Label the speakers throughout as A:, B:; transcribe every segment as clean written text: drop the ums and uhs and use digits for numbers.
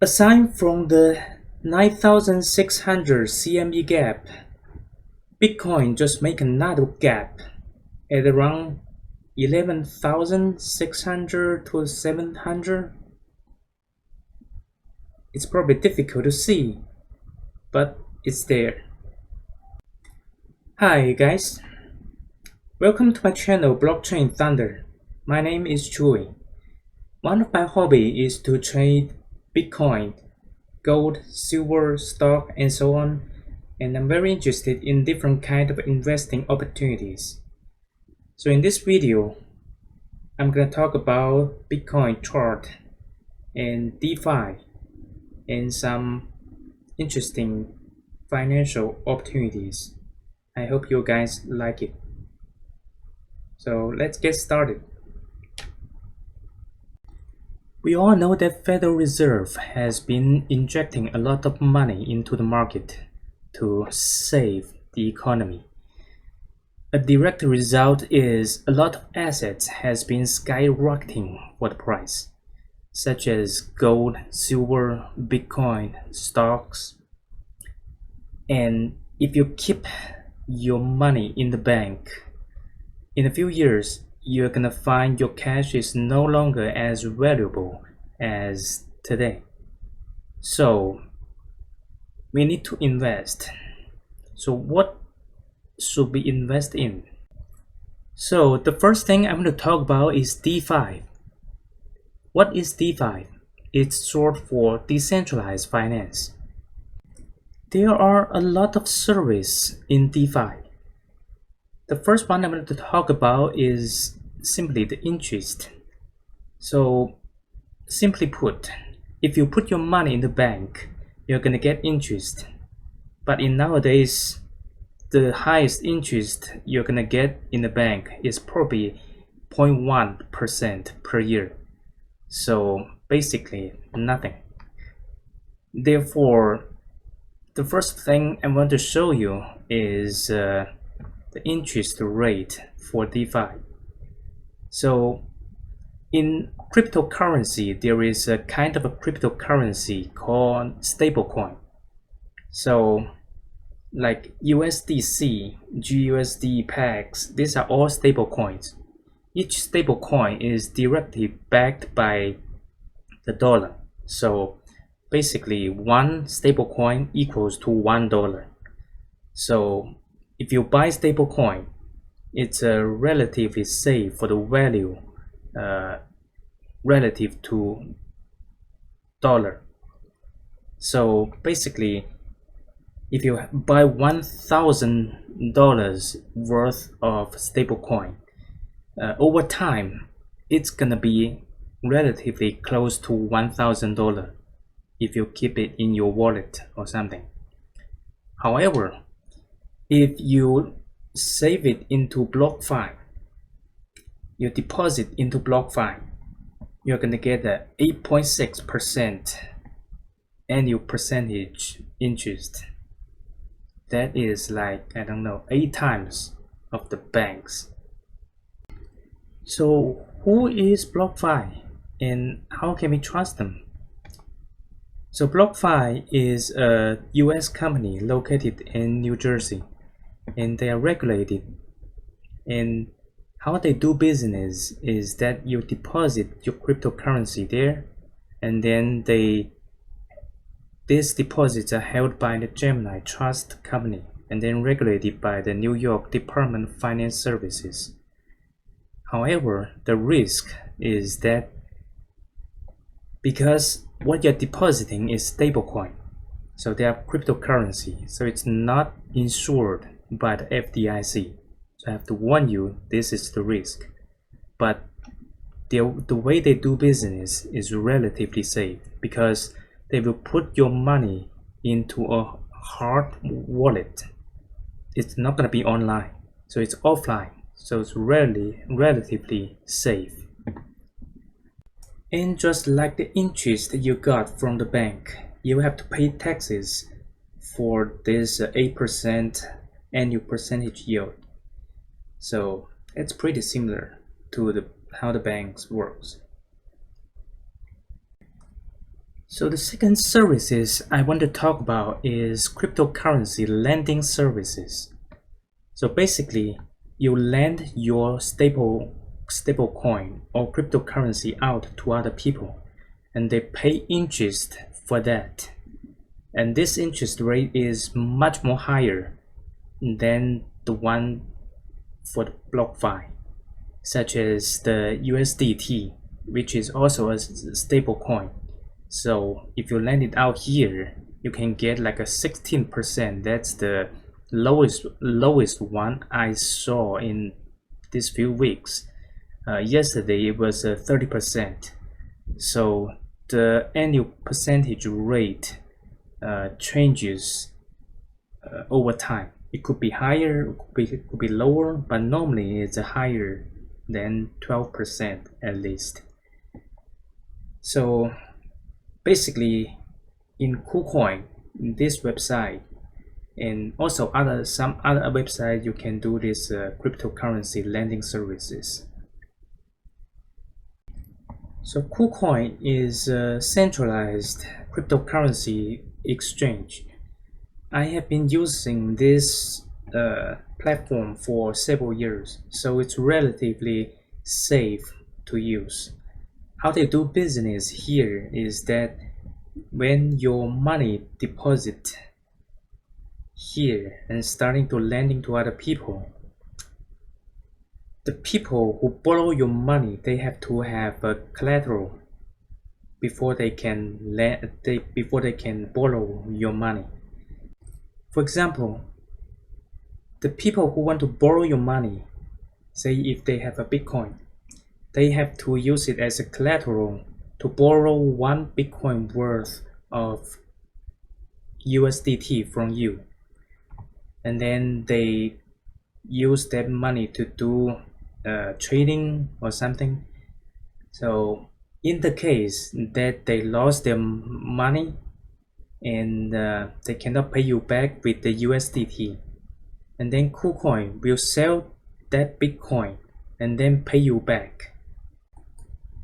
A: Aside from the 9,600 CME gap, Bitcoin just make another gap at around 11,600 to 700. It's probably difficult to see, but it's there. Hi guys, welcome to my channel Blockchain Thunder. My name is Chui. One of my hobby is to trade Bitcoin, gold, silver, stock, and so on, and I'm very interested in different kind of investing opportunities. So in this video, I'm gonna talk about Bitcoin chart and DeFi and some interesting financial opportunities. I hope you guys like it. So let's get started. We all know that Federal Reserve has been injecting a lot of money into the market to save the economy. A direct result is a lot of assets has been skyrocketing for the price, such as gold, silver, Bitcoin, stocks. And if you keep your money in the bank, in a few years, you're gonna find your cash is no longer as valuable as today. So we need to invest. So what should we invest in? So the first thing I'm going to talk about is DeFi. What is DeFi? It's short for decentralized finance. There are a lot of services in DeFi. The first one I'm going to talk about is simply the interest. So simply put, if you put your money in the bank, you're going to get interest. But in nowadays, the highest interest you're going to get in the bank is probably 0.1% per year. So basically nothing. Therefore, the first thing I want to show you is the interest rate for DeFi. So in cryptocurrency, there is a kind of a cryptocurrency called Stablecoin. So like USDC, GUSD, PAX, these are all stable coins. Each stable coin is directly backed by the dollar. So basically one stable coin equals to $1. So if you buy stable coin, it's relatively safe for the value relative to dollar. So basically, if you buy $1,000 worth of stablecoin, over time, it's gonna be relatively close to $1,000 if you keep it in your wallet or something. However, if you save it into BlockFi, you deposit into BlockFi, you're gonna get a 8.6% annual percentage interest. That is like, I don't know, 8 times of the banks. So who is BlockFi and how can we trust them? So BlockFi is a US company located in New Jersey, and they are regulated. And how they do business is that you deposit your cryptocurrency there, and then these deposits are held by the Gemini Trust Company and then regulated by the New York Department of Finance Services. However, the risk is that because what you're depositing is stablecoin, so they are cryptocurrency, so it's not insured by the FDIC. So I have to warn you, this is the risk. But the way they do business is relatively safe because they will put your money into a hard wallet. It's not going to be online, so it's offline, so it's relatively safe. And just like the interest you got from the bank, you have to pay taxes for this 8% annual percentage yield. So it's pretty similar to how the banks works. So the second services I want to talk about is cryptocurrency lending services. So basically, you lend your stablecoin or cryptocurrency out to other people, and they pay interest for that. And this interest rate is much more higher than the one for the BlockFi, such as the USDT, which is also a stable coin. So if you lend it out here, you can get like a 16%. That's the lowest one I saw in these few weeks. Yesterday it was 30%. So the annual percentage rate changes over time. It could be higher, it could be lower, but normally it's higher than 12% at least. So basically, in KuCoin, this website, and also some other websites, you can do this cryptocurrency lending services. So KuCoin is a centralized cryptocurrency exchange. I have been using this platform for several years, so it's relatively safe to use. How they do business here is that when your money deposit here and starting to lending to other people, the people who borrow your money, they have to have a collateral before they can borrow your money. For example, the people who want to borrow your money, say if they have a Bitcoin, they have to use it as a collateral to borrow 1 Bitcoin worth of USDT from you, and then they use that money to do trading or something. So in the case that they lost their money and they cannot pay you back with the USDT, and then KuCoin will sell that Bitcoin and then pay you back.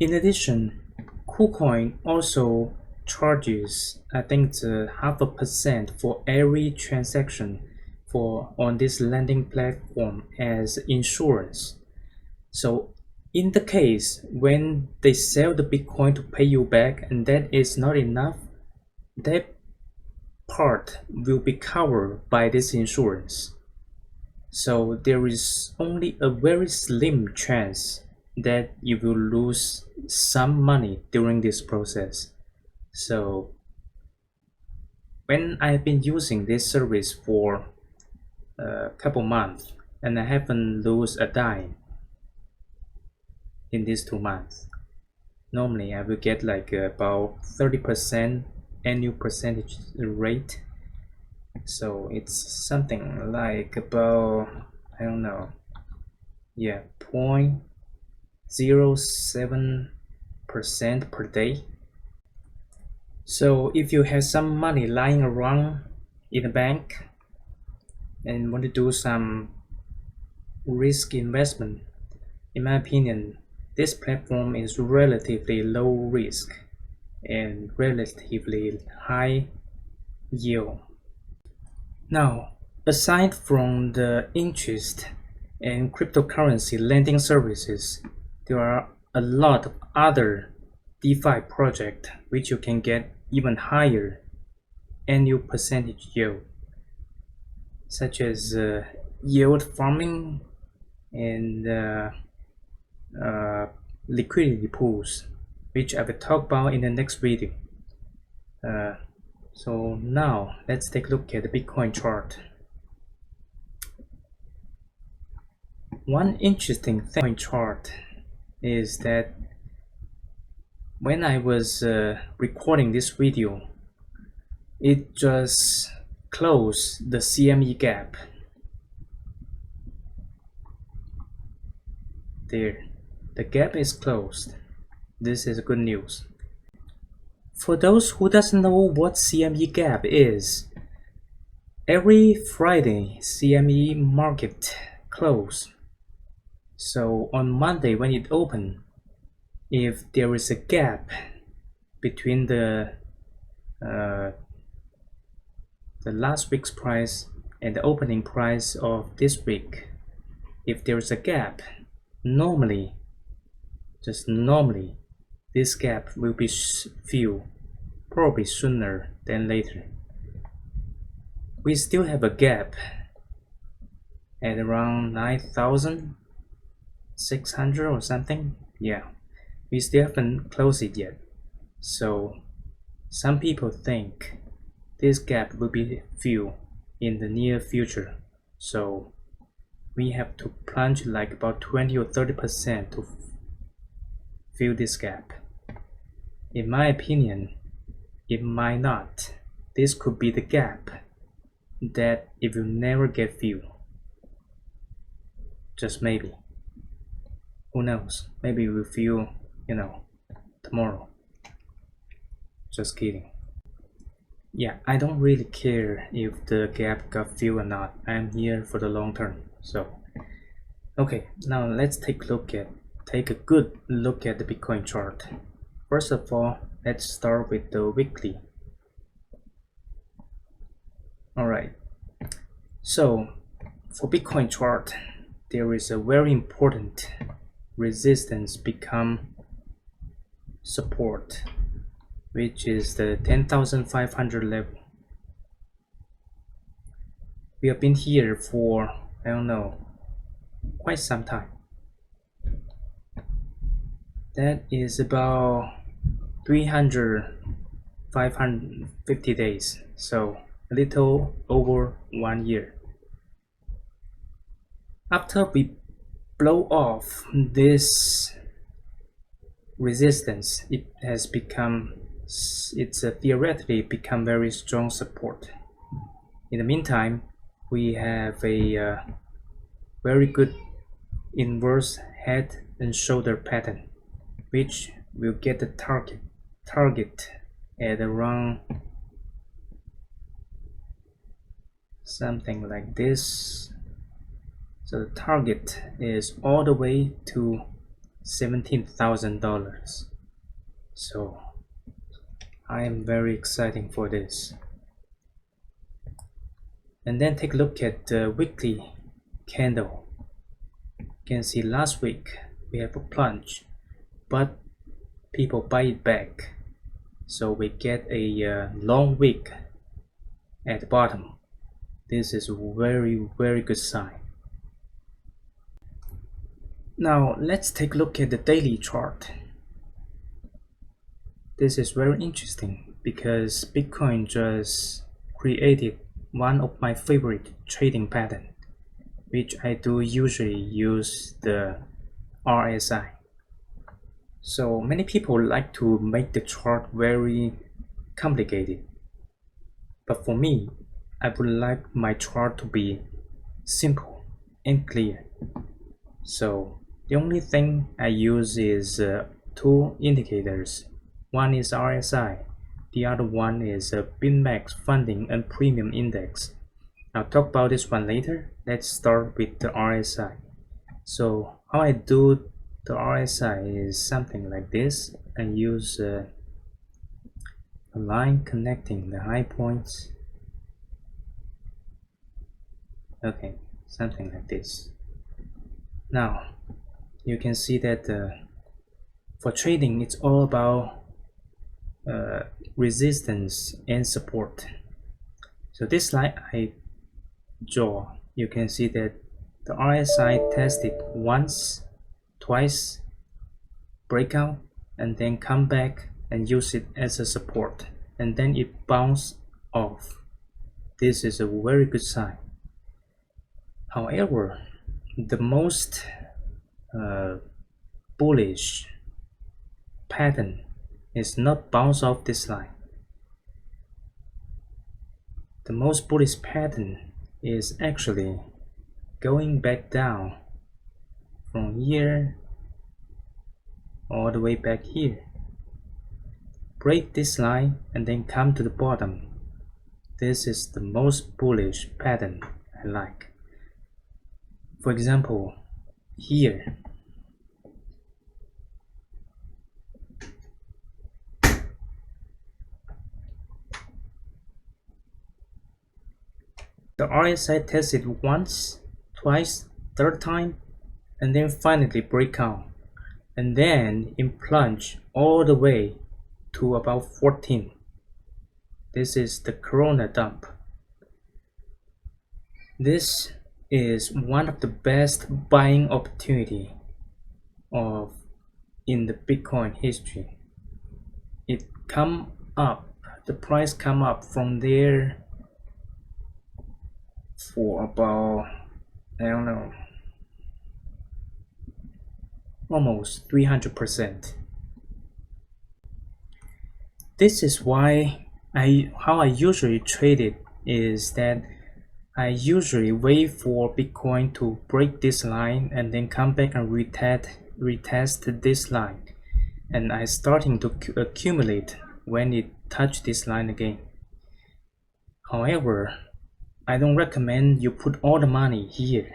A: In addition, KuCoin also charges, I think it's 0.5% for every transaction on this lending platform as insurance. So in the case when they sell the Bitcoin to pay you back and that is not enough, that part will be covered by this insurance. So there is only a very slim chance that you will lose some money during this process. So when I've been using this service for a couple months and I haven't lost a dime in these 2 months, normally I will get like about 30% annual percentage rate. So it's something like about, I don't know, 0.07% per day. So if you have some money lying around in a bank and want to do some risk investment, in my opinion, this platform is relatively low risk and relatively high yield. Now, aside from the interest and cryptocurrency lending services, there are a lot of other DeFi projects which you can get even higher annual percentage yield, such as yield farming and liquidity pools, which I will talk about in the next video. So now let's take a look at the Bitcoin chart. One interesting thing in chart is that when I was recording this video, it just closed the CME gap. There, the gap is closed. This is good news. For those who doesn't know what CME gap is, every Friday CME market close. So on Monday when it open, if there is a gap between the the last week's price and the opening price of this week, if there's a gap, normally, just normally, this gap will be filled probably sooner than later. We still have a gap at around 9,600 or something. Yeah, we still haven't closed it yet. So some people think this gap will be filled in the near future. So we have to plunge like about 20 or 30% to fill this gap. In my opinion, it might not. This could be the gap that it will never get filled. Just maybe. Who knows? Maybe we'll feel, tomorrow. Just kidding. Yeah, I don't really care if the gap got filled or not. I'm here for the long term. So, okay, now let's take a good look at the Bitcoin chart. First of all, let's start with the weekly. Alright, so for Bitcoin chart, there is a very important resistance become support, which is the 10,500 level. We have been here for, I don't know, quite some time. That is about 550 days, so a little over 1 year. After we blow off this resistance, it's theoretically become very strong support. In the meantime, we have a very good inverse head and shoulder pattern, which will get the target at around something like this. So the target is all the way to $17,000. So I am very excited for this. And then take a look at the weekly candle. You can see last week we have a plunge, but people buy it back. So we get a long wick at the bottom. This is a very, very good sign. Now let's take a look at the daily chart. This is very interesting because Bitcoin just created one of my favorite trading pattern, which I do usually use the RSI. So many people like to make the chart very complicated, but for me, I would like my chart to be simple and clear. So the only thing I use is two indicators. One is RSI, the other one is BitMax Funding and Premium Index. I'll talk about this one later. Let's start with the RSI. So how I do the RSI is something like this. I use a line connecting the high points. Okay, something like this. Now you can see that for trading it's all about resistance and support. So this line I draw, you can see that the RSI tested once, twice, breakout, and then come back and use it as a support, and then it bounced off. This is a very good sign. However, the most bullish pattern is not bounce off this line. The most bullish pattern is actually going back down from here all the way back here, break this line and then come to the bottom. This is the most bullish pattern I like. For example, here The RSI tested once, twice, third time, and then finally break out, and then it plunged all the way to about 14. This is the Corona dump. This is one of the best buying opportunity in the Bitcoin history. It come up, the price come up from there for about, I don't know, almost 300%. This is why how I usually trade it is that I usually wait for Bitcoin to break this line and then come back and retest this line, and I starting to accumulate when it touch this line again. However, I don't recommend you put all the money here,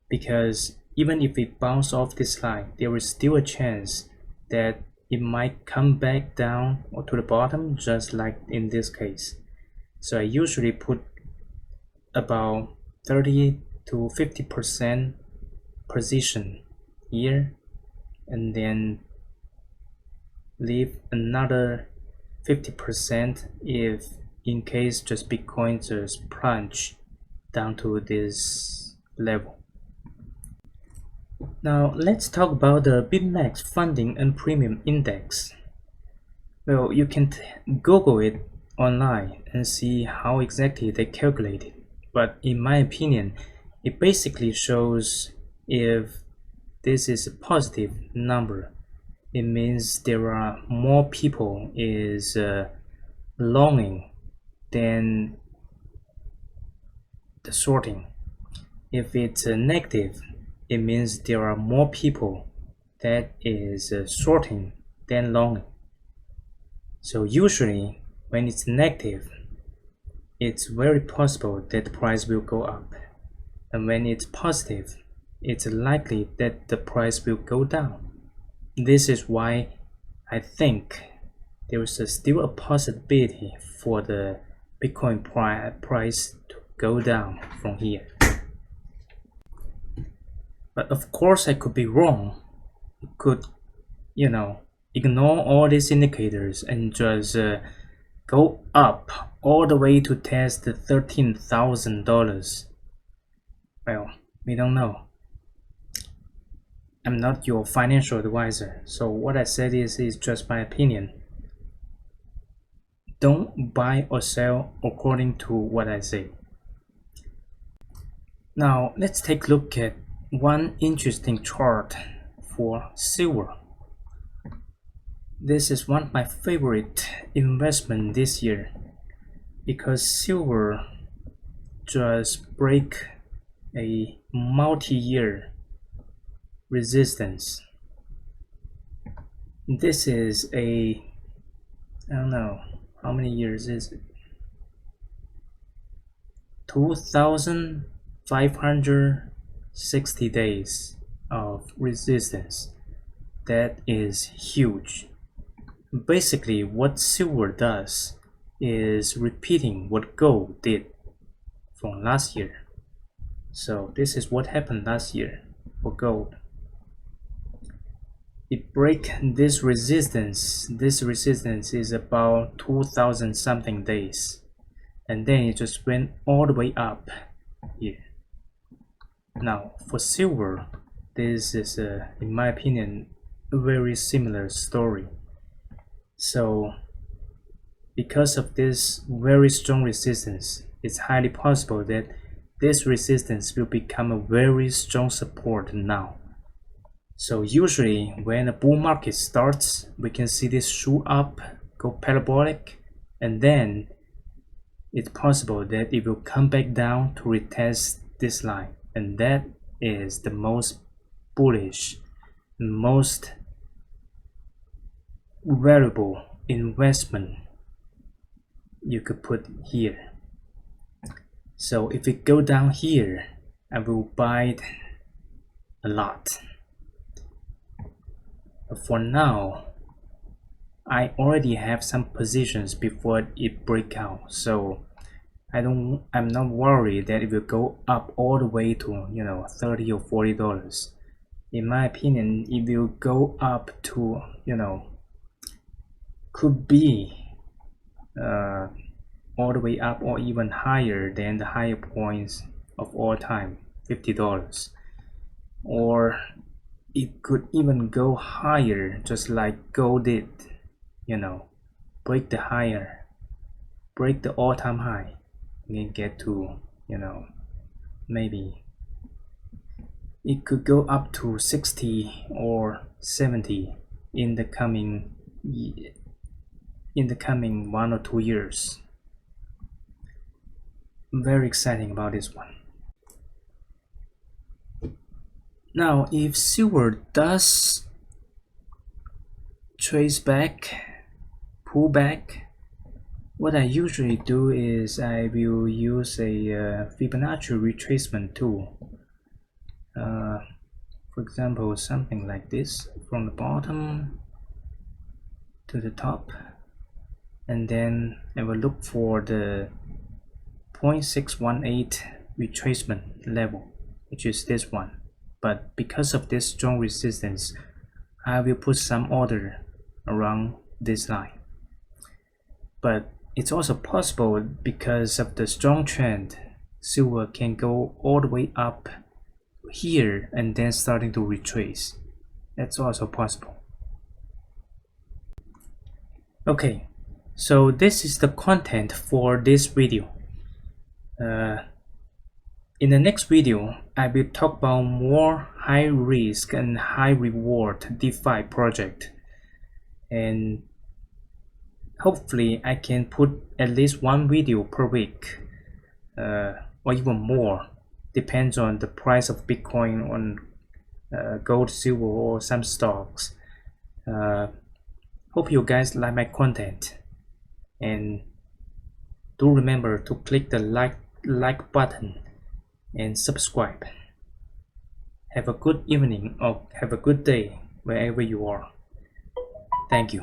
A: because even if it bounce off this line, there is still a chance that it might come back down or to the bottom, just like in this case. So I usually put about 30 to 50% position here, and then leave another 50% if in case just Bitcoin just plunge down to this level. Now let's talk about the BitMEX funding and premium index. Well, you can Google it online and see how exactly they calculate it. But in my opinion, it basically shows if this is a positive number, it means there are more people is longing than the sorting. If it's negative, it means there are more people that is sorting than longing. So usually when it's negative, it's very possible that the price will go up, and when it's positive, it's likely that the price will go down. This is why I think there is still a possibility for the Bitcoin price to go down from here. But of course I could be wrong. It could, ignore all these indicators and just go up all the way to test the $13,000. Well, we don't know. I'm not your financial advisor, so what I said is just my opinion. Don't buy or sell according to what I say. Now let's take a look at one interesting chart for silver. This is one of my favorite investment this year because silver just break a multi-year resistance. This is I don't know how many years is it, 2,560 days of resistance. That is huge. Basically what silver does is repeating what gold did from last year. So this is what happened last year for gold. It break this resistance. This resistance is about 2,000 something days, and then it just went all the way up here. Now for silver, this is in my opinion a very similar story. So because of this very strong resistance, it's highly possible that this resistance will become a very strong support now. So usually when a bull market starts, we can see this shoot up, go parabolic, and then it's possible that it will come back down to retest this line, and that is the most bullish, most valuable investment you could put here. So if it go down here, I will buy it a lot. But for now, I already have some positions before it break out, so I'm not worried that it will go up all the way to $30 or $40. In my opinion, it will go up to could be all the way up or even higher than the higher points of all time, $50. Or it could even go higher, just like gold did, break the all-time high, and then get to, maybe it could go up to 60 or 70 in the coming 1 or 2 years. Very exciting about this one. Now, if silver does pull back, what I usually do is I will use a Fibonacci retracement tool. For example, something like this, from the bottom to the top, and then I will look for the 0.618 retracement level, which is this one. But because of this strong resistance, I will put some order around this line. But it's also possible, because of the strong trend, silver can go all the way up here and then starting to retrace. That's also possible. Okay, so this is the content for this video. In the next video, I will talk about more high risk and high reward DeFi project, and hopefully I can put at least one video per week, or even more, depends on the price of Bitcoin, on gold, silver, or some stocks. Hope you guys like my content, and do remember to click the like button and subscribe. Have a good evening or have a good day wherever you are. Thank you.